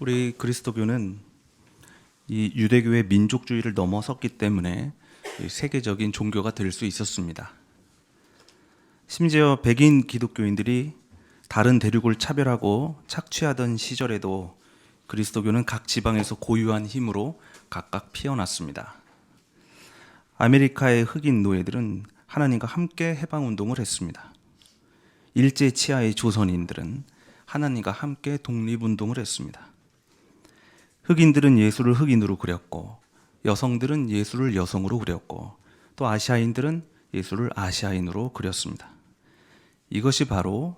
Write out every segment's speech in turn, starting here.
우리 그리스도교는 이 유대교의 민족주의를 넘어섰기 때문에 세계적인 종교가 될 수 있었습니다. 심지어 백인 기독교인들이 다른 대륙을 차별하고 착취하던 시절에도 그리스도교는 각 지방에서 고유한 힘으로 각각 피어났습니다. 아메리카의 흑인 노예들은 하나님과 함께 해방운동을 했습니다. 일제 치하의 조선인들은 하나님과 함께 독립운동을 했습니다. 흑인들은 예수를 흑인으로 그렸고, 여성들은 예수를 여성으로 그렸고, 또 아시아인들은 예수를 아시아인으로 그렸습니다. 이것이 바로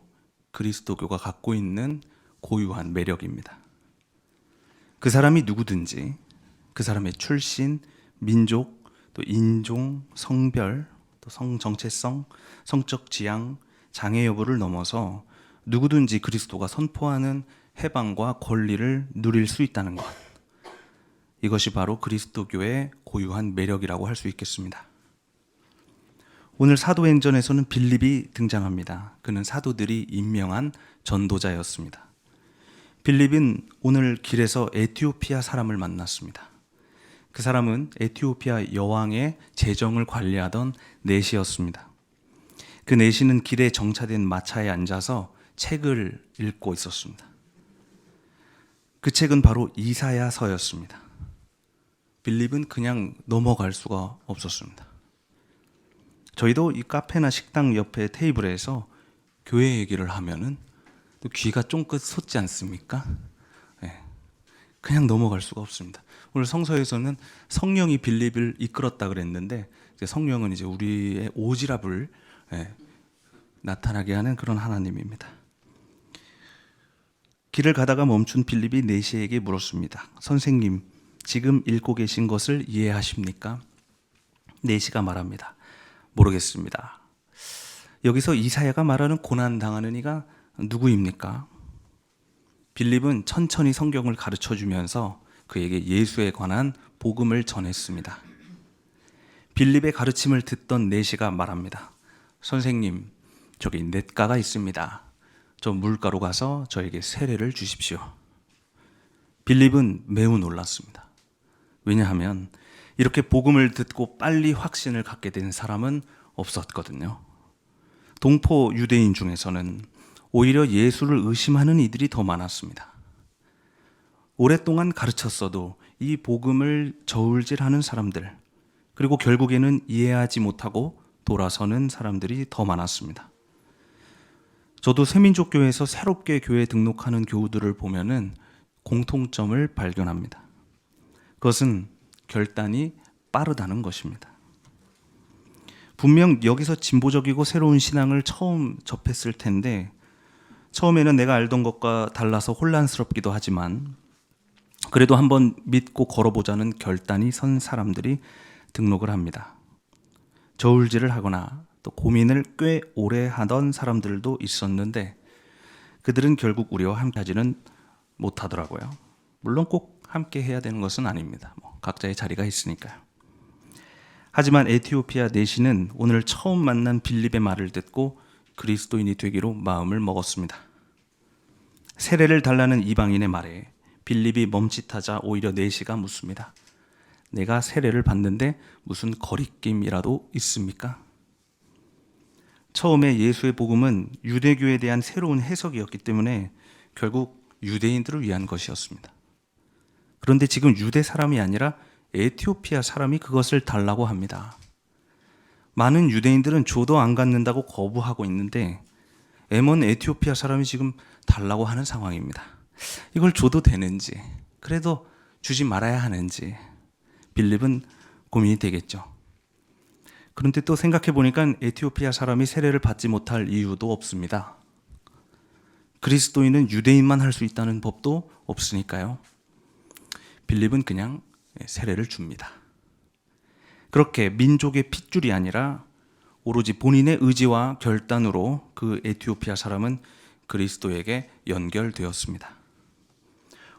그리스도교가 갖고 있는 고유한 매력입니다. 그 사람이 누구든지 그 사람의 출신, 민족, 또 인종, 성별, 또 성정체성, 성적 지향, 장애 여부를 넘어서 누구든지 그리스도가 선포하는 해방과 권리를 누릴 수 있다는 것. 이것이 바로 그리스도교의 고유한 매력이라고 할 수 있겠습니다. 오늘 사도행전에서는 빌립이 등장합니다. 그는 사도들이 임명한 전도자였습니다. 빌립은 오늘 길에서 에티오피아 사람을 만났습니다. 그 사람은 에티오피아 여왕의 재정을 관리하던 내시였습니다. 그 내시는 길에 정차된 마차에 앉아서 책을 읽고 있었습니다. 그 책은 바로 이사야서였습니다. 빌립은 그냥 넘어갈 수가 없었습니다. 저희도 이 카페나 식당 옆에 테이블에서 교회 얘기를 하면은 또 귀가 쫑긋 솟지 않습니까? 네. 그냥 넘어갈 수가 없습니다. 오늘 성서에서는 성령이 빌립을 이끌었다 그랬는데, 성령은 이제 우리의 오지랖을 나타나게 하는 그런 하나님입니다. 길을 가다가 멈춘 빌립이 내시에게 물었습니다. 선생님, 지금 읽고 계신 것을 이해하십니까? 내시가 말합니다. 모르겠습니다. 여기서 이사야가 말하는 고난당하는 이가 누구입니까? 빌립은 천천히 성경을 가르쳐 주면서 그에게 예수에 관한 복음을 전했습니다. 빌립의 가르침을 듣던 내시가 말합니다. 선생님, 저기 냇가가 있습니다. 저 물가로 가서 저에게 세례를 주십시오. 빌립은 매우 놀랐습니다. 왜냐하면 이렇게 복음을 듣고 빨리 확신을 갖게 된 사람은 없었거든요. 동포 유대인 중에서는 오히려 예수를 의심하는 이들이 더 많았습니다. 오랫동안 가르쳤어도 이 복음을 저울질하는 사람들, 그리고 결국에는 이해하지 못하고 돌아서는 사람들이 더 많았습니다. 저도 새민족교회에서 새롭게 교회에 등록하는 교우들을 보면은 공통점을 발견합니다. 그것은 결단이 빠르다는 것입니다. 분명 여기서 진보적이고 새로운 신앙을 처음 접했을 텐데, 처음에는 내가 알던 것과 달라서 혼란스럽기도 하지만 그래도 한번 믿고 걸어보자는 결단이 선 사람들이 등록을 합니다. 저울질을 하거나 또 고민을 꽤 오래 하던 사람들도 있었는데, 그들은 결국 우리와 함께 하지는 못하더라고요. 물론 꼭 함께 해야 되는 것은 아닙니다. 각자의 자리가 있으니까요. 하지만 에티오피아 내시는 오늘 처음 만난 빌립의 말을 듣고 그리스도인이 되기로 마음을 먹었습니다. 세례를 달라는 이방인의 말에 빌립이 멈칫하자 오히려 내시가 묻습니다. 내가 세례를 받는데 무슨 거리낌이라도 있습니까? 처음에 예수의 복음은 유대교에 대한 새로운 해석이었기 때문에 결국 유대인들을 위한 것이었습니다. 그런데 지금 유대 사람이 아니라 에티오피아 사람이 그것을 달라고 합니다. 많은 유대인들은 줘도 안 갖는다고 거부하고 있는데 M1 에티오피아 사람이 지금 달라고 하는 상황입니다. 이걸 줘도 되는지, 그래도 주지 말아야 하는지 빌립은 고민이 되겠죠. 그런데 또 생각해 보니까 에티오피아 사람이 세례를 받지 못할 이유도 없습니다. 그리스도인은 유대인만 할 수 있다는 법도 없으니까요. 빌립은 그냥 세례를 줍니다. 그렇게 민족의 핏줄이 아니라 오로지 본인의 의지와 결단으로 그 에티오피아 사람은 그리스도에게 연결되었습니다.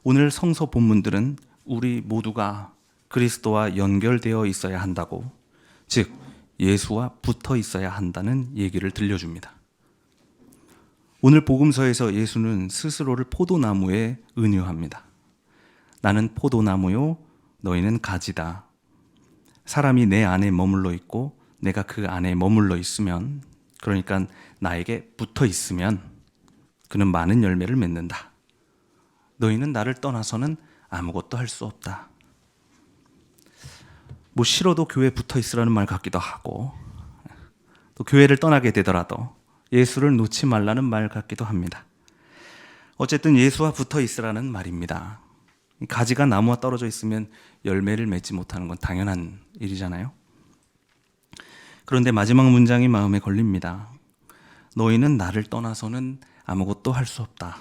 오늘 성서 본문들은 우리 모두가 그리스도와 연결되어 있어야 한다고, 즉 예수와 붙어 있어야 한다는 얘기를 들려줍니다. 오늘 복음서에서 예수는 스스로를 포도나무에 은유합니다. 나는 포도나무요, 너희는 가지다. 사람이 내 안에 머물러 있고 내가 그 안에 머물러 있으면, 그러니까 나에게 붙어 있으면 그는 많은 열매를 맺는다. 너희는 나를 떠나서는 아무것도 할 수 없다. 뭐 싫어도 교회에 붙어 있으라는 말 같기도 하고, 또 교회를 떠나게 되더라도 예수를 놓지 말라는 말 같기도 합니다. 어쨌든 예수와 붙어 있으라는 말입니다. 가지가 나무와 떨어져 있으면 열매를 맺지 못하는 건 당연한 일이잖아요. 그런데 마지막 문장이 마음에 걸립니다. 너희는 나를 떠나서는 아무것도 할 수 없다.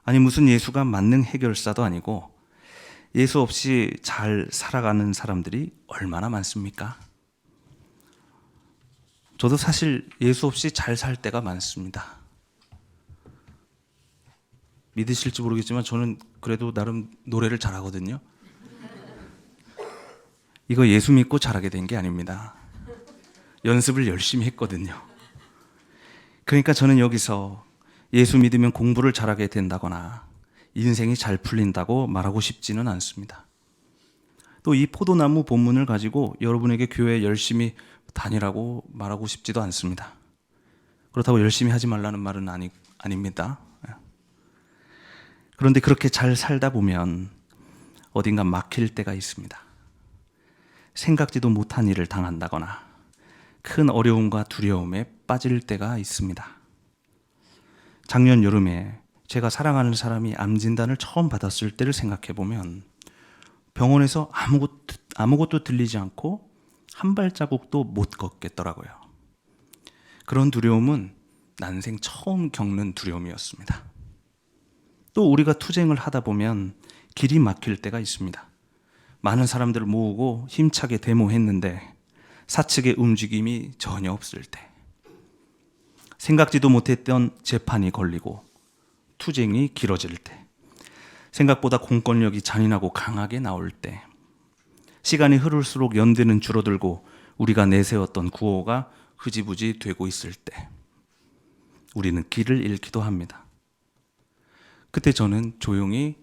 아니, 무슨 예수가 만능 해결사도 아니고 예수 없이 잘 살아가는 사람들이 얼마나 많습니까? 저도 사실 예수 없이 잘 살 때가 많습니다. 믿으실지 모르겠지만 저는 그래도 나름 노래를 잘하거든요. 이거 예수 믿고 잘하게 된 게 아닙니다. 연습을 열심히 했거든요. 그러니까 저는 여기서 예수 믿으면 공부를 잘하게 된다거나 인생이 잘 풀린다고 말하고 싶지는 않습니다. 또 이 포도나무 본문을 가지고 여러분에게 교회 열심히 다니라고 말하고 싶지도 않습니다. 그렇다고 열심히 하지 말라는 말은 아닙니다. 그런데 그렇게 잘 살다 보면 어딘가 막힐 때가 있습니다. 생각지도 못한 일을 당한다거나 큰 어려움과 두려움에 빠질 때가 있습니다. 작년 여름에 제가 사랑하는 사람이 암 진단을 처음 받았을 때를 생각해 보면 병원에서 아무것도 들리지 않고 한 발자국도 못 걷겠더라고요. 그런 두려움은 난생 처음 겪는 두려움이었습니다. 또 우리가 투쟁을 하다 보면 길이 막힐 때가 있습니다. 많은 사람들을 모으고 힘차게 데모했는데 사측의 움직임이 전혀 없을 때, 생각지도 못했던 재판이 걸리고 투쟁이 길어질 때, 생각보다 공권력이 잔인하고 강하게 나올 때, 시간이 흐를수록 연대는 줄어들고 우리가 내세웠던 구호가 흐지부지 되고 있을 때 우리는 길을 잃기도 합니다. 그때 저는 조용히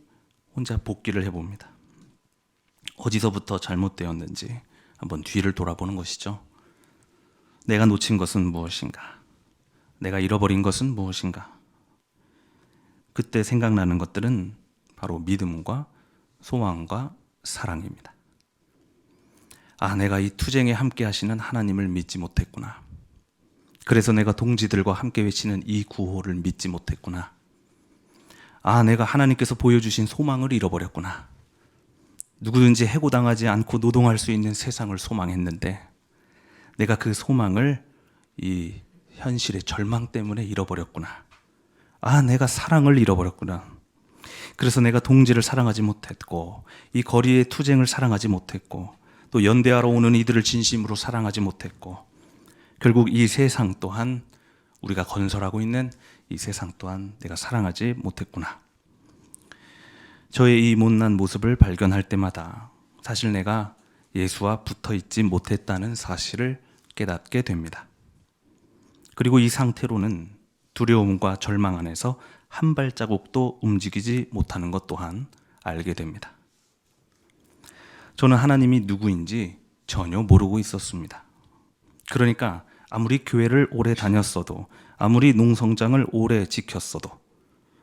혼자 복기를 해봅니다. 어디서부터 잘못되었는지 한번 뒤를 돌아보는 것이죠. 내가 놓친 것은 무엇인가? 내가 잃어버린 것은 무엇인가? 그때 생각나는 것들은 바로 믿음과 소망과 사랑입니다. 아, 내가 이 투쟁에 함께 하시는 하나님을 믿지 못했구나. 그래서 내가 동지들과 함께 외치는 이 구호를 믿지 못했구나. 아, 내가 하나님께서 보여주신 소망을 잃어버렸구나. 누구든지 해고당하지 않고 노동할 수 있는 세상을 소망했는데 내가 그 소망을 이 현실의 절망 때문에 잃어버렸구나. 아, 내가 사랑을 잃어버렸구나. 그래서 내가 동지를 사랑하지 못했고 이 거리의 투쟁을 사랑하지 못했고 또 연대하러 오는 이들을 진심으로 사랑하지 못했고 결국 이 세상 또한, 우리가 건설하고 있는 이 세상 또한 내가 사랑하지 못했구나. 저의 이 못난 모습을 발견할 때마다 사실 내가 예수와 붙어 있지 못했다는 사실을 깨닫게 됩니다. 그리고 이 상태로는 두려움과 절망 안에서 한 발자국도 움직이지 못하는 것 또한 알게 됩니다. 저는 하나님이 누구인지 전혀 모르고 있었습니다. 그러니까 아무리 교회를 오래 다녔어도, 아무리 농성장을 오래 지켰어도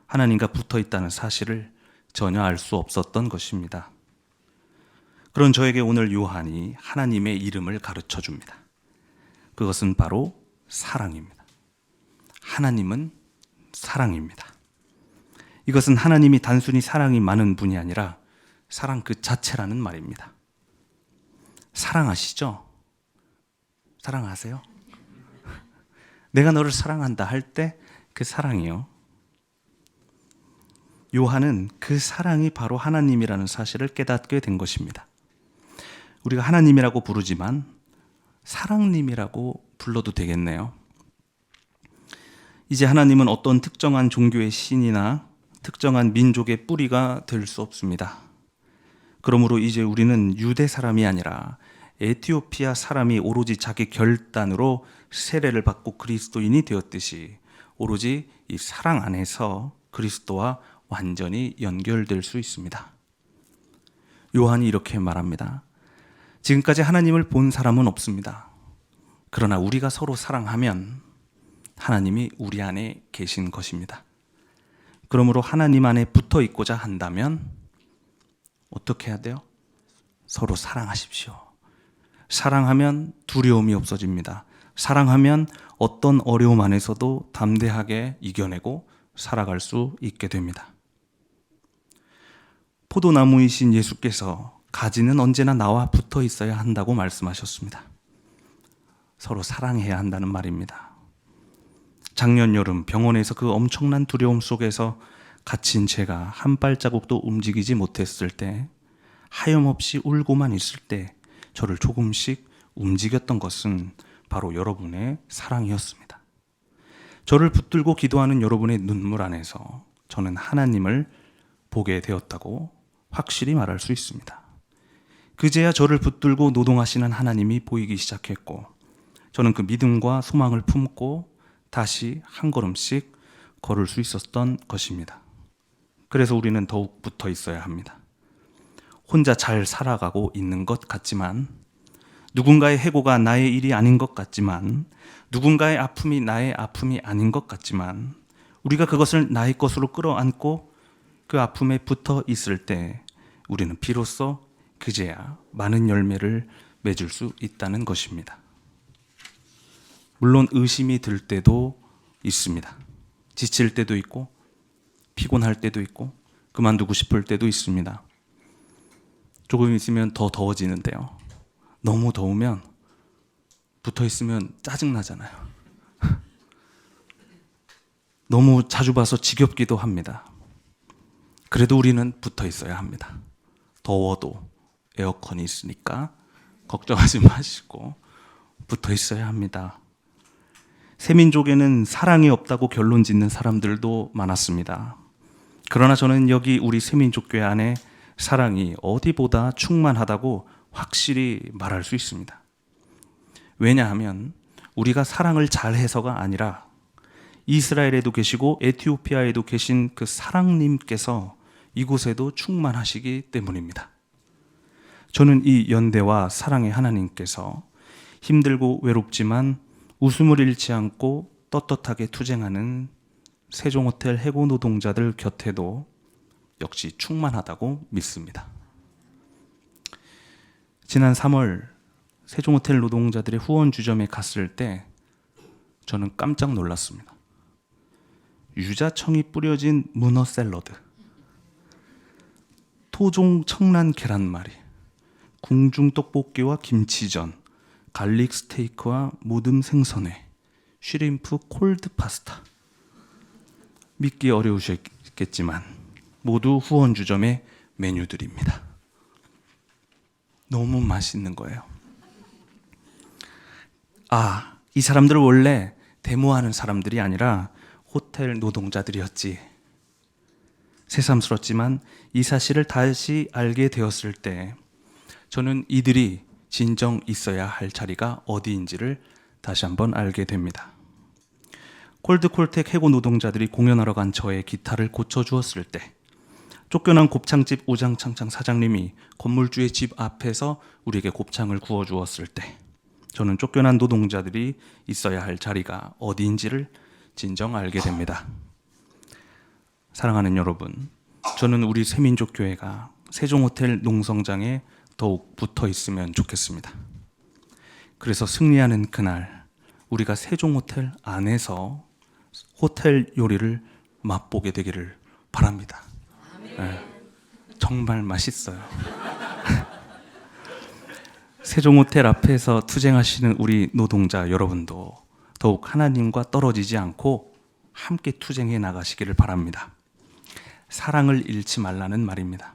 하나님과 붙어 있다는 사실을 전혀 알 수 없었던 것입니다. 그런 저에게 오늘 요한이 하나님의 이름을 가르쳐 줍니다. 그것은 바로 사랑입니다. 하나님은 사랑입니다. 이것은 하나님이 단순히 사랑이 많은 분이 아니라 사랑 그 자체라는 말입니다. 사랑하시죠? 사랑하세요? 내가 너를 사랑한다 할 때 그 사랑이요. 요한은 그 사랑이 바로 하나님이라는 사실을 깨닫게 된 것입니다. 우리가 하나님이라고 부르지만 사랑님이라고 불러도 되겠네요. 이제 하나님은 어떤 특정한 종교의 신이나 특정한 민족의 뿌리가 될 수 없습니다. 그러므로 이제 우리는 유대 사람이 아니라 에티오피아 사람이 오로지 자기 결단으로 세례를 받고 그리스도인이 되었듯이 오로지 이 사랑 안에서 그리스도와 완전히 연결될 수 있습니다. 요한이 이렇게 말합니다. 지금까지 하나님을 본 사람은 없습니다. 그러나 우리가 서로 사랑하면 하나님이 우리 안에 계신 것입니다. 그러므로 하나님 안에 붙어 있고자 한다면 어떻게 해야 돼요? 서로 사랑하십시오. 사랑하면 두려움이 없어집니다. 사랑하면 어떤 어려움 안에서도 담대하게 이겨내고 살아갈 수 있게 됩니다. 포도나무이신 예수께서 가지는 언제나 나와 붙어 있어야 한다고 말씀하셨습니다. 서로 사랑해야 한다는 말입니다. 작년 여름 병원에서 그 엄청난 두려움 속에서 갇힌 제가 한 발자국도 움직이지 못했을 때, 하염없이 울고만 있을 때 저를 조금씩 움직였던 것은 바로 여러분의 사랑이었습니다. 저를 붙들고 기도하는 여러분의 눈물 안에서 저는 하나님을 보게 되었다고 확실히 말할 수 있습니다. 그제야 저를 붙들고 노동하시는 하나님이 보이기 시작했고, 저는 그 믿음과 소망을 품고 다시 한 걸음씩 걸을 수 있었던 것입니다. 그래서 우리는 더욱 붙어 있어야 합니다. 혼자 잘 살아가고 있는 것 같지만, 누군가의 해고가 나의 일이 아닌 것 같지만, 누군가의 아픔이 나의 아픔이 아닌 것 같지만, 우리가 그것을 나의 것으로 끌어안고 그 아픔에 붙어 있을 때 우리는 비로소 그제야 많은 열매를 맺을 수 있다는 것입니다. 물론 의심이 들 때도 있습니다. 지칠 때도 있고 피곤할 때도 있고 그만두고 싶을 때도 있습니다. 조금 있으면 더 더워지는데요. 너무 더우면 붙어 있으면 짜증나잖아요. 너무 자주 봐서 지겹기도 합니다. 그래도 우리는 붙어 있어야 합니다. 더워도 에어컨이 있으니까 걱정하지 마시고 붙어 있어야 합니다. 세민족에는 사랑이 없다고 결론 짓는 사람들도 많았습니다. 그러나 저는 여기 우리 세민족교회 안에 사랑이 어디보다 충만하다고 확실히 말할 수 있습니다. 왜냐하면 우리가 사랑을 잘해서가 아니라 이스라엘에도 계시고 에티오피아에도 계신 그 사랑님께서 이곳에도 충만하시기 때문입니다. 저는 이 연대와 사랑의 하나님께서 힘들고 외롭지만 웃음을 잃지 않고 떳떳하게 투쟁하는 세종호텔 해고 노동자들 곁에도 역시 충만하다고 믿습니다. 지난 3월 세종호텔 노동자들의 후원 주점에 갔을 때 저는 깜짝 놀랐습니다. 유자청이 뿌려진 문어 샐러드, 토종 청란 계란말이, 궁중 떡볶이와 김치전, 갈릭 스테이크와 모듬 생선회, 쉬림프 콜드 파스타. 믿기 어려우셨겠지만 모두 후원 주점의 메뉴들입니다. 너무 맛있는 거예요. 아, 이 사람들 원래 데모하는 사람들이 아니라 호텔 노동자들이었지. 새삼스럽지만 이 사실을 다시 알게 되었을 때 저는 이들이 진정 있어야 할 자리가 어디인지를 다시 한번 알게 됩니다. 콜드콜텍 해고 노동자들이 공연하러 간 저의 기타를 고쳐주었을 때, 쫓겨난 곱창집 오장창창 사장님이 건물주의 집 앞에서 우리에게 곱창을 구워주었을 때, 저는 쫓겨난 노동자들이 있어야 할 자리가 어디인지를 진정 알게 됩니다. 사랑하는 여러분, 저는 우리 세민족교회가 세종호텔 농성장에 더욱 붙어 있으면 좋겠습니다. 그래서 승리하는 그날 우리가 세종호텔 안에서 호텔 요리를 맛보게 되기를 바랍니다. 네, 정말 맛있어요. 세종호텔 앞에서 투쟁하시는 우리 노동자 여러분도 더욱 하나님과 떨어지지 않고 함께 투쟁해 나가시기를 바랍니다. 사랑을 잃지 말라는 말입니다.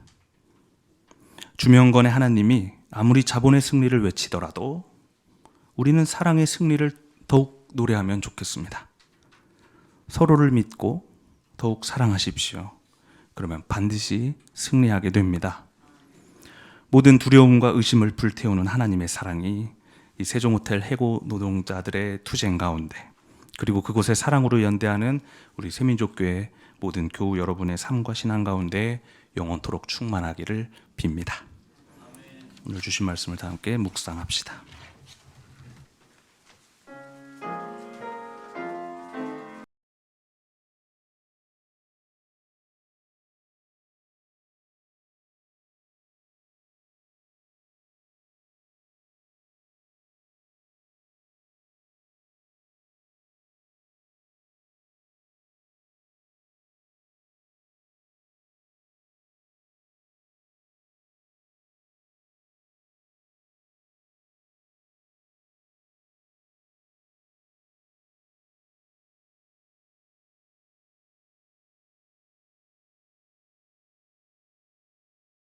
주명건의 하나님이 아무리 자본의 승리를 외치더라도 우리는 사랑의 승리를 더욱 노래하면 좋겠습니다. 서로를 믿고 더욱 사랑하십시오. 그러면 반드시 승리하게 됩니다. 모든 두려움과 의심을 불태우는 하나님의 사랑이 이 세종호텔 해고 노동자들의 투쟁 가운데, 그리고 그곳의 사랑으로 연대하는 우리 세민족교회 모든 교우 여러분의 삶과 신앙 가운데 영원토록 충만하기를 빕니다. 오늘 주신 말씀을 다 함께 묵상합시다.